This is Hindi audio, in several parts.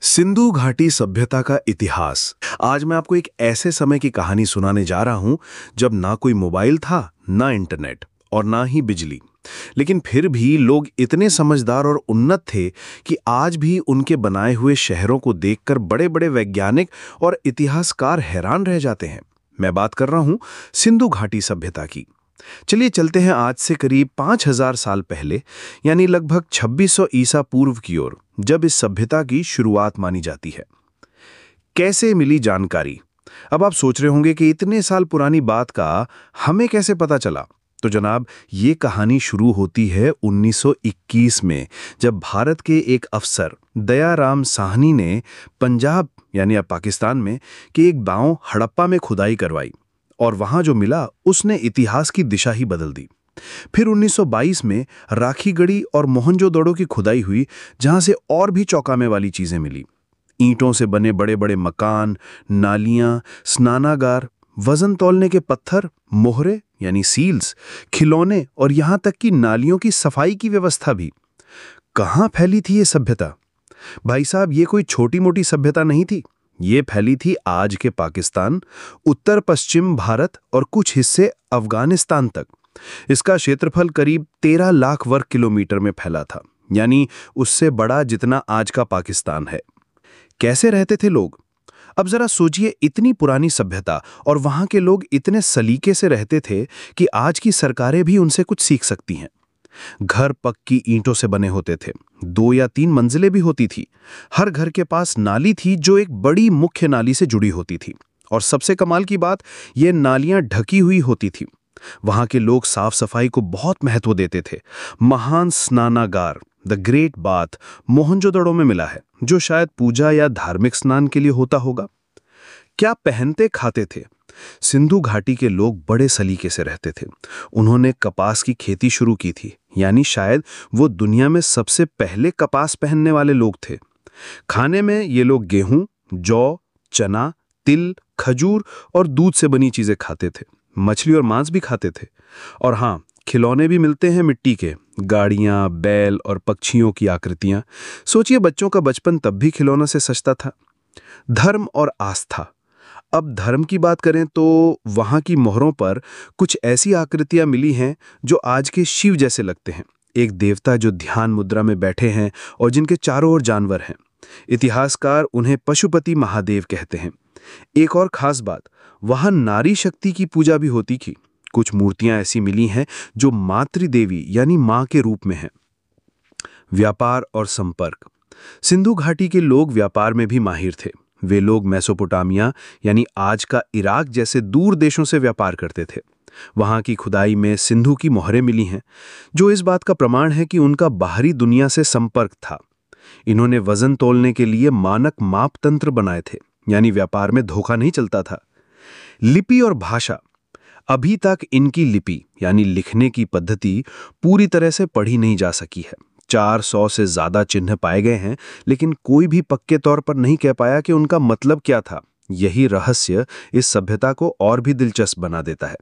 सिंधु घाटी सभ्यता का इतिहास। आज मैं आपको एक ऐसे समय की कहानी सुनाने जा रहा हूं जब ना कोई मोबाइल था, ना इंटरनेट और ना ही बिजली। लेकिन फिर भी लोग इतने समझदार और उन्नत थे कि आज भी उनके बनाए हुए शहरों को देखकर बड़े-बड़े वैज्ञानिक और इतिहासकार हैरान रह जाते हैं। मैं बात कर रहा हूं सिंधु घाटी सभ्यता की। चलिए चलते हैं आज से करीब 5000 साल पहले, यानी लगभग 2600 ईसा पूर्व की ओर, जब इस सभ्यता की शुरुआत मानी जाती है। कैसे मिली जानकारी? अब आप सोच रहे होंगे कि इतने साल पुरानी बात का हमें कैसे पता चला? तो जनाब, ये कहानी शुरू होती है 1921 में, जब भारत के एक अफसर दयाराम साहनी ने पंजाब यानी अब पाकिस्तान में के एक गांव हड़प्पा में खुदाई करवाई और वहां जो मिला उसने इतिहास की दिशा ही बदल दी। फिर 1922 में राखीगढ़ी और मोहनजोदड़ो की खुदाई हुई, जहां से और भी चौंकाने वाली चीजें मिली। ईंटों से बने बड़े-बड़े मकान, नालियां, स्नानागार, वजन तौलने के पत्थर, मोहरे यानी सील्स, खिलौने और यहां तक कि नालियों की सफाई की व्यवस्था भी। कहां फैली थी ये सभ्यता? भाई साहब, ये कोई छोटी-मोटी सभ्यता नहीं थी। ये फैली थी आज के पाकिस्तान, उत्तर पश्चिम भारत और कुछ हिस्से अफगानिस्तान तक। इसका क्षेत्रफल करीब 13 लाख वर्ग किलोमीटर में फैला था, यानी उससे बड़ा जितना आज का पाकिस्तान है। कैसे रहते थे लोग? अब जरा सोचिए, इतनी पुरानी सभ्यता और वहां के लोग इतने सलीके से रहते थे कि आज की सरकारें भी उनसे कुछ सीख सकती हैं। घर पक्की ईंटों से बने होते थे, 2 या 3 मंजिलें भी होती थी। हर घर के पास नाली थी जो एक बड़ी मुख्य नाली से जुड़ी होती थी। और सबसे कमाल की बात, ये नालियां ढकी हुई होती थी। वहां के लोग साफ सफाई को बहुत महत्व देते थे। महान स्नानागार, द ग्रेट बाथ, मोहनजोदड़ो में मिला है, जो शायद पूजा या धार्मिक स्नान के लिए होता होगा। क्या पहनते खाते थे? सिंधु घाटी के लोग बड़े सलीके से रहते थे। उन्होंने कपास की खेती शुरू की थी, यानी शायद वो दुनिया में सबसे पहले कपास पहनने वाले लोग थे। खाने में ये लोग गेहूं, जौ, चना, तिल, खजूर और दूध से बनी चीजें खाते थे। मछली और मांस भी खाते थे। और हाँ, खिलौने भी मिलते हैं मिट्टी के, गाड़ियां, बैल और पक्षियों की आकृतियां। सोचिए, बच्चों का बचपन तब भी खिलौनों से सजता था। धर्म और आस्था। अब धर्म की बात करें तो वहां की मोहरों पर कुछ ऐसी आकृतियां मिली हैं जो आज के शिव जैसे लगते हैं। एक देवता जो ध्यान मुद्रा में बैठे हैं और जिनके चारों ओर जानवर हैं। इतिहासकार उन्हें पशुपति महादेव कहते हैं। एक और खास बात, वहां नारी शक्ति की पूजा भी होती थी। कुछ मूर्तियां ऐसी मिली हैं जो मातृदेवी यानी मां के रूप में हैं। व्यापार और संपर्क। सिंधु घाटी के लोग व्यापार में भी माहिर थे। वे लोग मेसोपोटामिया यानी आज का इराक जैसे दूर देशों से व्यापार करते थे। वहां की खुदाई में सिंधु की मोहरें मिली हैं, जो इस बात का प्रमाण है कि उनका बाहरी दुनिया से संपर्क था। इन्होंने वजन तोलने के लिए मानक माप तंत्र बनाए थे, यानी व्यापार में धोखा नहीं चलता था। लिपि और भाषा। अभी तक इनकी लिपि यानी लिखने की पद्धति पूरी तरह से पढ़ी नहीं जा सकी है। 400 से ज्यादा चिन्ह पाए गए हैं, लेकिन कोई भी पक्के तौर पर नहीं कह पाया कि उनका मतलब क्या था। यही रहस्य इस सभ्यता को और भी दिलचस्प बना देता है।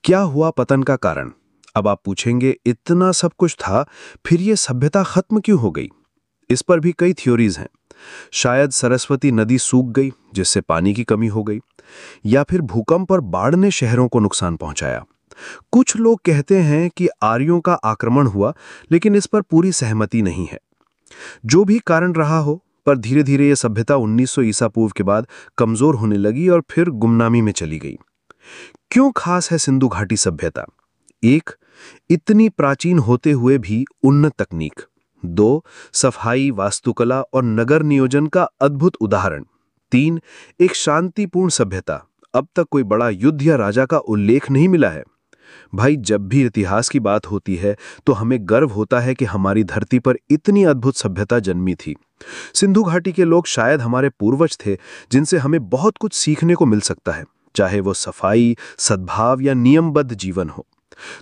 क्या हुआ पतन का कारण? अब आप पूछेंगे, इतना सब कुछ था, फिर यह सभ्यता खत्म क्यों हो गई? इस पर भी कई थ्योरीज हैं। शायद सरस्वती नदी सूख गई, जिससे पानी की कमी हो गई, या फिर भूकंप और बाढ़ ने शहरों को नुकसान पहुंचाया। कुछ लोग कहते हैं कि आर्यों का आक्रमण हुआ, लेकिन इस पर पूरी सहमति नहीं है। जो भी कारण रहा हो, पर धीरे धीरे यह सभ्यता 1900 ईसा पूर्व के बाद कमजोर होने लगी और फिर गुमनामी में चली गई। क्यों खास है सिंधु घाटी सभ्यता? 1. इतनी प्राचीन होते हुए भी उन्नत तकनीक। 2. सफाई, वास्तुकला और नगर नियोजन का अद्भुत उदाहरण। 3. एक शांतिपूर्ण सभ्यता। अब तक कोई बड़ा युद्ध या राजा का उल्लेख नहीं मिला है। भाई, जब भी इतिहास की बात होती है तो हमें गर्व होता है कि हमारी धरती पर इतनी अद्भुत सभ्यता जन्मी थी। सिंधु घाटी के लोग शायद हमारे पूर्वज थे, जिनसे हमें बहुत कुछ सीखने को मिल सकता है, चाहे वो सफाई, सद्भाव या नियमबद्ध जीवन हो।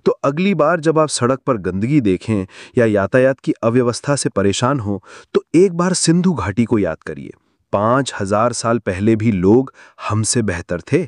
तो अगली बार जब आप सड़क पर गंदगी देखें या यातायात की अव्यवस्था से परेशान हो, तो एक बार सिंधु घाटी को याद करिए। 5000 साल पहले भी लोग हमसे बेहतर थे।